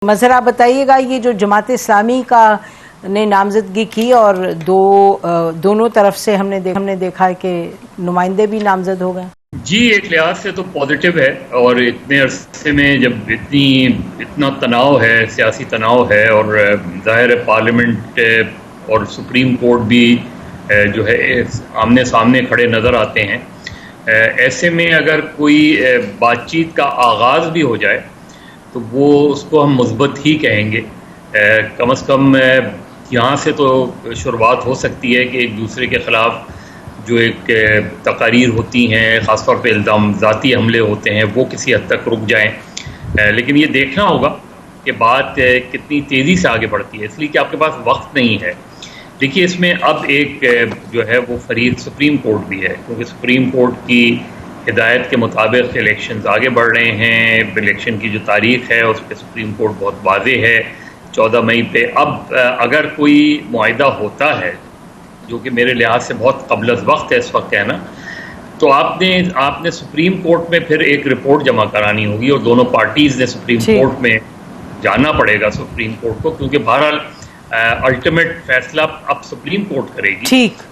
मज़र आप बताइएगा, ये जो जमात इस्लामी का ने नामजदगी की और दोनों तरफ से हमने देखा है कि नुमाइंदे भी नामजद हो गए। जी, एक लिहाज से तो पॉजिटिव है। और इतने अरसे में जब इतना तनाव है, सियासी तनाव है, और ज़ाहिर है पार्लियामेंट और सुप्रीम कोर्ट भी जो है आमने सामने खड़े नज़र आते हैं। ऐसे में अगर कोई बातचीत का आगाज़ भी हो जाए तो वो उसको हम मुस्बत ही कहेंगे। कम से कम यहाँ से तो शुरुआत हो सकती है कि एक दूसरे के ख़िलाफ़ जो एक तकारीर होती हैं, ख़ास तौर पे इल्ज़ाम ज़ाती हमले होते हैं, वो किसी हद तक रुक जाएं। लेकिन ये देखना होगा कि बात कितनी तेज़ी से आगे बढ़ती है, इसलिए कि आपके पास वक्त नहीं है। देखिए, इसमें अब एक जो है वो फरीक सुप्रीम कोर्ट भी है, क्योंकि सुप्रीम कोर्ट की हिदायत के मुताबिक इलेक्शंस आगे बढ़ रहे हैं। इलेक्शन की जो तारीख़ है उस पर सुप्रीम कोर्ट बहुत वाज़ेह है, 14 मई पे। अब अगर कोई मुआहिदा होता है, जो कि मेरे लिहाज से बहुत क़ब्ल वक्त है इस वक्त कहना, तो आपने सुप्रीम कोर्ट में फिर एक रिपोर्ट जमा करानी होगी, और दोनों पार्टीज़ ने सुप्रीम कोर्ट में जाना पड़ेगा सुप्रीम कोर्ट को, क्योंकि बहरहाल अल्टीमेट फैसला अब सुप्रीम कोर्ट करेगी। ठीक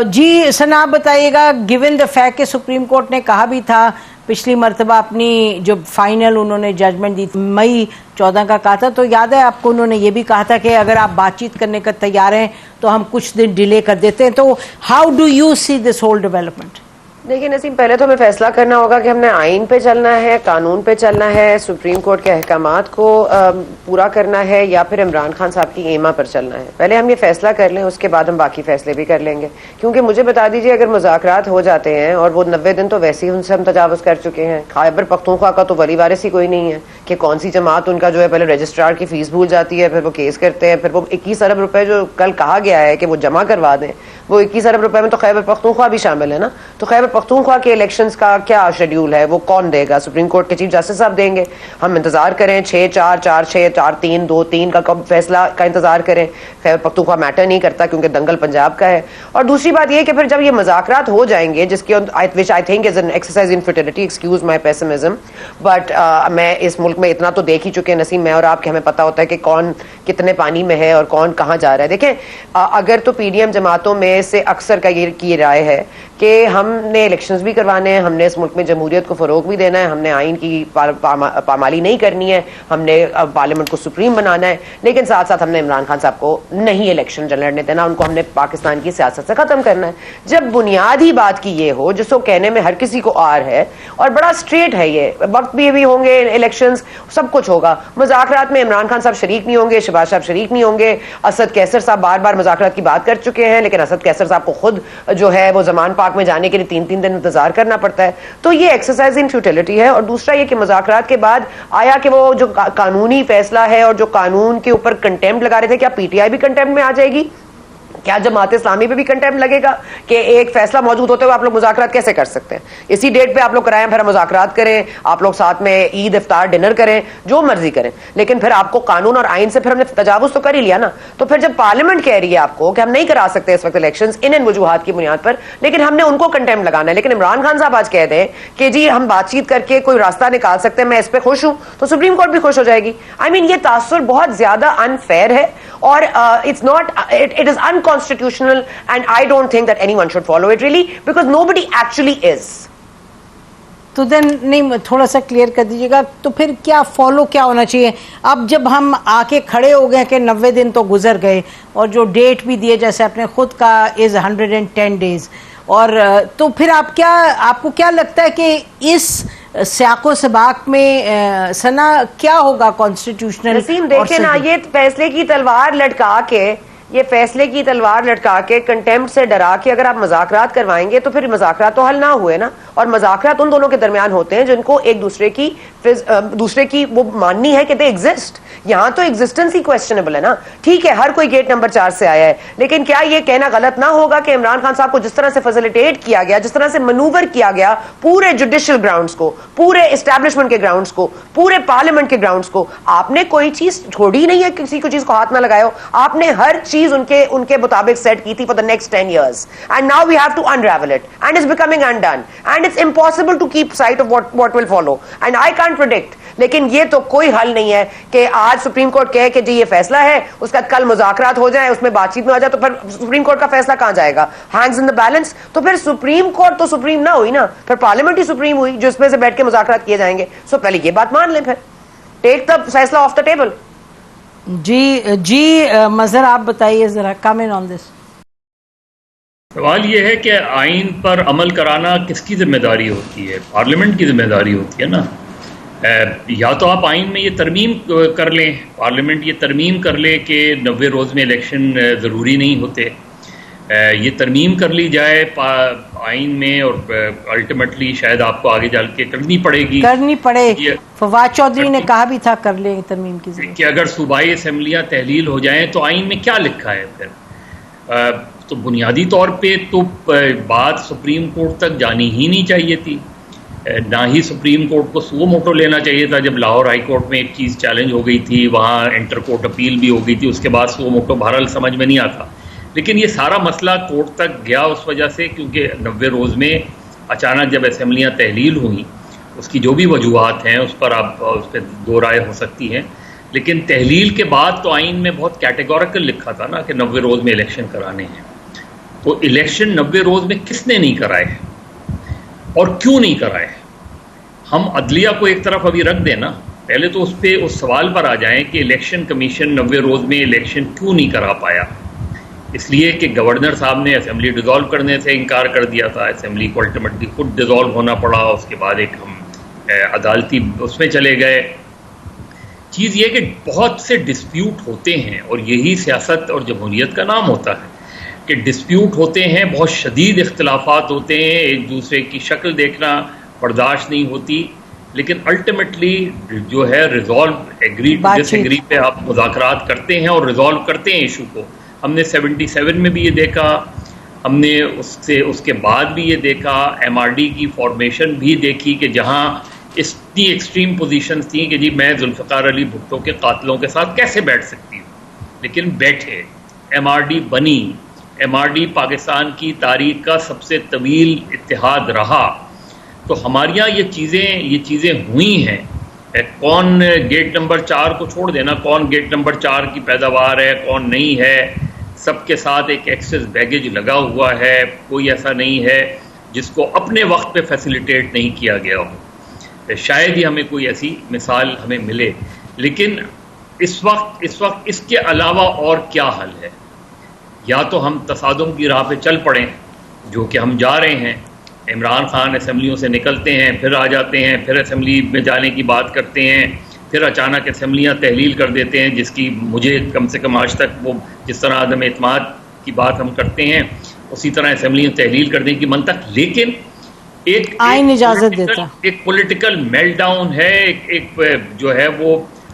जी सना, आप बताइएगा, गिवन द फैक्ट कि सुप्रीम कोर्ट ने कहा भी था पिछली मरतबा अपनी जो फाइनल उन्होंने जजमेंट दी मई 14 का कहा था, तो याद है आपको उन्होंने ये भी कहा था कि अगर आप बातचीत करने का तैयार हैं तो हम कुछ दिन डिले कर देते हैं। तो how do you see this whole development? देखिए नसीम, पहले तो हमें फैसला करना होगा कि हमने आइन पे चलना है, कानून पे चलना है, सुप्रीम कोर्ट के अहकामात को पूरा करना है, या फिर इमरान खान साहब की एमा पर चलना है। पहले हम ये फैसला कर लें, उसके बाद हम बाकी फैसले भी कर लेंगे। क्योंकि मुझे बता दीजिए, अगर मुज़ाकरात हो जाते हैं और वो 90 दिन तो वैसे ही उनसे हम तजावुज़ कर चुके हैं। खैबर पख्तूनख्वा का तो वली वारिस ही कोई नहीं है कि कौन सी जमात उनका जो है पहले रजिस्ट्रार की फीस भूल जाती है, फिर वो केस करते हैं, फिर वो 21 अरब रुपए जो कल कहा गया है कि वो जमा करवा दें, वो 21 अरब रुपए में तो खैबर पख्तूनख्वा भी शामिल है ना। तो खैबर पख्तूनख्वा के इलेक्शंस का क्या शेड्यूल है, वो कौन देगा? सुप्रीम कोर्ट के चीफ जस्टिस साहब देंगे। हम इंतजार करें 6-4, 4-6, 4-3, 2-3 का कब फैसला का इंतजार करें। खैबर पख्तूनख्वा मैटर नहीं करता क्योंकि दंगल पंजाब का है। और दूसरी बात यह कि फिर जब ये मुज़ाकरात हो जाएंगे, जिसके which I think is an exercise in futility, excuse my pessimism, but मैं इस मुल्क में इतना तो देख ही चुके हैं नसीम, मैं और आपके, हमें पता होता है कि कौन कितने पानी में है और कौन कहाँ जा रहा है। देखें, अगर तो पीडीएम जमातों में से अक्सर का ये राय है कि हमने इलेक्शंस भी करवाने हैं, हमने इस मुल्क में जमहूरियत को फरोग भी देना है, हमने आइन की पामाली नहीं करनी है, हमने पार्लियामेंट को सुप्रीम बनाना है, लेकिन साथ साथ हमने इमरान खान साहब को नहीं इलेक्शन लड़ने देना, उनको हमने पाकिस्तान की सियासत से खत्म करना है। जब बुनियादी बात की ये हो, जिसको कहने में हर किसी को आर है और बड़ा स्ट्रेट है, ये वक्त भी होंगे इलेक्शंस, सब कुछ होगा। मुज़ाकरात में इमरान खान साहब शरीक नहीं होंगे, शहबाज साहब शरीक नहीं होंगे, असद कैसर साहब बार बार मुज़ाकरात की बात कर चुके हैं, लेकिन असद कैसर साहब को खुद जो है वो जमान पाक में जाने के लिए 3-3 दिन इंतजार करना पड़ता है। तो ये एक्सरसाइज इन फ्यूटिलिटी है। और दूसरा ये कि मुज़ाकरात के बाद आया कि वो जो कानूनी फैसला है और जो कानून के ऊपर कंटेम्प्ट लगा रहे थे, क्या पीटीआई भी कंटेम्प्ट में आ जाएगी? क्या जमात इस्लामी पे भी कंटेम्प्ट लगेगा कि एक फैसला मौजूद होते हुए आप लोग मुज़ाकरात कैसे कर सकते हैं? इसी डेट पे आप लोग कराएं, फिर मुज़ाकरात करें, आप लोग साथ में ईद इफ्तार डिनर करें, जो मर्जी करें, लेकिन फिर आपको कानून और आइन से फिर हमने तजावुज़ तो कर ही लिया ना। तो फिर जब पार्लियामेंट कह रही है आपको कि हम नहीं करा सकते इस वक्त इलेक्शंस इन वजूहात की बुनियाद पर, लेकिन हमने उनको कंटेम्प्ट लगाना है, लेकिन इमरान खान साहब आज कह दें कि जी हम बातचीत करके कोई रास्ता निकाल सकते हैं, मैं इस पर खुश हूं, तो सुप्रीम कोर्ट भी खुश हो जाएगी। आई मीन, ये तासुर बहुत ज्यादा अनफेयर है और it's not, it is unconstitutional, and I don't think that anyone should follow it really, because nobody actually is. तो देन नहीं, थोड़ा सा क्लियर कर दीजिएगा, तो फिर क्या फॉलो क्या होना चाहिए? अब जब हम आके खड़े हो गए कि 90 दिन तो गुजर गए और जो डेट भी दिए जैसे आपने खुद का इज 110 डेज, और तो फिर आपको क्या लगता है कि इस सियाको सबाक में सना क्या होगा कॉन्स्टिट्यूशनल? नसीम देखे ना, ये फैसले की तलवार लटका के कंटेम्प्ट से डरा के अगर आप मुज़ाकरात करवाएंगे तो फिर मुज़ाकरात तो हल ना हुए ना। और मुज़ाकरात उन दोनों के दरमियान होते हैं जिनको एक दूसरे की वो माननी है कि दे एग्जिस्ट। यहां तो एग्जिस्टेंस ही क्वेश्चनेबल है ना। ठीक है, हर कोई गेट नंबर 4 से आया है, लेकिन क्या ये कहना गलत ना होगा कि इमरान खान साहब को जिस तरह से फैसिलिटेट किया गया, जिस तरह से मनूवर किया गया पूरे जुडिशियल ग्राउंड्स को, पूरे एस्टैब्लिशमेंट के ग्राउंड्स को, पूरे पार्लियामेंट के ग्राउंड्स को, आपने कोई चीज छोड़ी नहीं है, किसी को चीज को हाथ ना लगाओ, आपने हर चीज उनके मुताबिक सेट की थी for the next 10 years, and now we have to unravel it and it's becoming undone and it's impossible to keep sight of what will follow, and I can't predict लेकिन ये तो कोई हल नहीं है कि आज सुप्रीम कोर्ट कहे कि जी ये फैसला है, उसका कल मुज़ाकरात हो जाए, उसमें बातचीत में आ जाए, तो फिर सुप्रीम कोर्ट का फैसला कहां जाएगा? Hands in the balance. तो फिर सुप्रीम कोर्ट तो सुप्रीम ना हुई ना, फिर पार्लियामेंट ही सुप्रीम हुई जो इसमें से बैठ के मुज़ाकरात किए जाएंगे। सो पहले ये बात मान लें, फिर टेक द फैसला ऑफ द टेबल। जी मजहर, आप बताइए जरा, कमेंट ऑन दिस। सवाल ये है कि आइन पर अमल कराना किसकी जिम्मेदारी होती है? पार्लियामेंट की जिम्मेदारी होती है ना। या तो आप आइन में ये तरमीम कर लें, पार्लियामेंट ये तरमीम कर ले कि 90 रोज़ में इलेक्शन ज़रूरी नहीं होते, ये तरमीम कर ली जाए आइन में, और अल्टीमेटली शायद आपको आगे चल के करनी पड़ेगी। फवाद चौधरी ने कहा भी था कर ले तरमीम की जरूरत कि अगर सूबाई असम्बलियाँ तहलील हो जाएं तो आइन में क्या लिखा है फिर? तो बुनियादी तौर पे तो बात सुप्रीम कोर्ट तक जानी ही नहीं चाहिए थी, ना ही सुप्रीम कोर्ट को सुओ मोटो लेना चाहिए था। जब लाहौर हाई कोर्ट में एक चीज़ चैलेंज हो गई थी, वहाँ इंटर कोर्ट अपील भी हो गई थी, उसके बाद सुओ मोटो बहरहाल समझ में नहीं आता। लेकिन ये सारा मसला कोर्ट तक गया उस वजह से क्योंकि 90 रोज़ में अचानक जब असम्बलियाँ तहलील हुई, उसकी जो भी वजूहात हैं उस पर आप उस पर दो राय हो सकती हैं, लेकिन तहलील के बाद तो आइन में बहुत कैटेगोरिकल लिखा था ना कि 90 रोज़ में इलेक्शन कराने हैं। तो इलेक्शन 90 रोज़ में किसने नहीं कराए और क्यों नहीं कराए? हम अदलिया को एक तरफ अभी रख देना, पहले तो उस सवाल पर आ जाएं कि इलेक्शन कमीशन 90 रोज़ में इलेक्शन क्यों नहीं करा पाया। इसलिए कि गवर्नर साहब ने असेंबली डिज़ोल्व करने से इनकार कर दिया था, असेंबली को अल्टीमेटली खुद डिज़ोल्व होना पड़ा, उसके बाद एक हम अदालती उसमें चले गए। चीज़ ये कि बहुत से डिस्प्यूट होते हैं और यही सियासत और जमहूरियत का नाम होता है कि डिस्प्यूट होते हैं, बहुत शदीद इख्तलाफात होते हैं, एक दूसरे की शक्ल देखना बर्दाश्त नहीं होती, लेकिन अल्टीमेटली जो है रिजॉल्व एग्री डिसएग्री पे आप मुज़ाकरात करते हैं और रिजॉल्व करते हैं इशू को। हमने 77 में भी ये देखा, हमने उसके बाद भी ये देखा, MRD की फॉर्मेशन भी देखी कि जहाँ इतनी एक्सट्रीम पोजीशंस थी कि जी मैं जुल्फ़िकार अली भुट्टो के कातलों के साथ कैसे बैठ सकती हूँ, लेकिन बैठे, MRD बनी। MRD पाकिस्तान की तारीख का सबसे तवील इत्तेहाद रहा। तो हमारे यहाँ ये चीज़ें हुई हैं। कौन गेट नंबर 4 को छोड़ देना, कौन गेट नंबर 4 की पैदावार है, कौन नहीं है, सबके साथ एक एक्सेस बैगेज लगा हुआ है, कोई ऐसा नहीं है जिसको अपने वक्त पे फैसिलिटेट नहीं किया गया हो। शायद ही हमें कोई ऐसी मिसाल हमें मिले, लेकिन इस वक्त इसके अलावा और क्या हल है? या तो हम तसादुम की राह पे चल पड़ें, जो कि हम जा रहे हैं। इमरान खान असम्बलियों से निकलते हैं, फिर आ जाते हैं, फिर असम्बली में जाने की बात करते हैं, फिर अचानक असम्बलियाँ तहलील कर देते हैं, जिसकी मुझे कम से कम आज तक वो जिस तरह आदम एतमाद की बात हम करते हैं उसी तरह असम्बलियाँ तहलील करने की मंतक। लेकिन एक आइन इजाज़त देता, एक पॉलिटिकल मेल्टडाउन है, एक जो है वो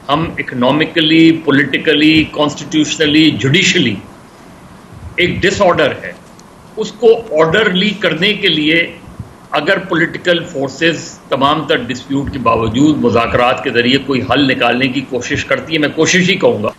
हम इकोनॉमिकली, पॉलिटिकली, कॉन्स्टिट्यूशनली, जुडिशली एक डिसऑर्डर है, उसको ऑर्डरली करने के लिए अगर पॉलिटिकल फोर्सेस तमाम तर डिस्प्यूट के बावजूद मुज़ाकरात के ज़रिए कोई हल निकालने की कोशिश करती है, मैं कोशिश ही कहूँगा,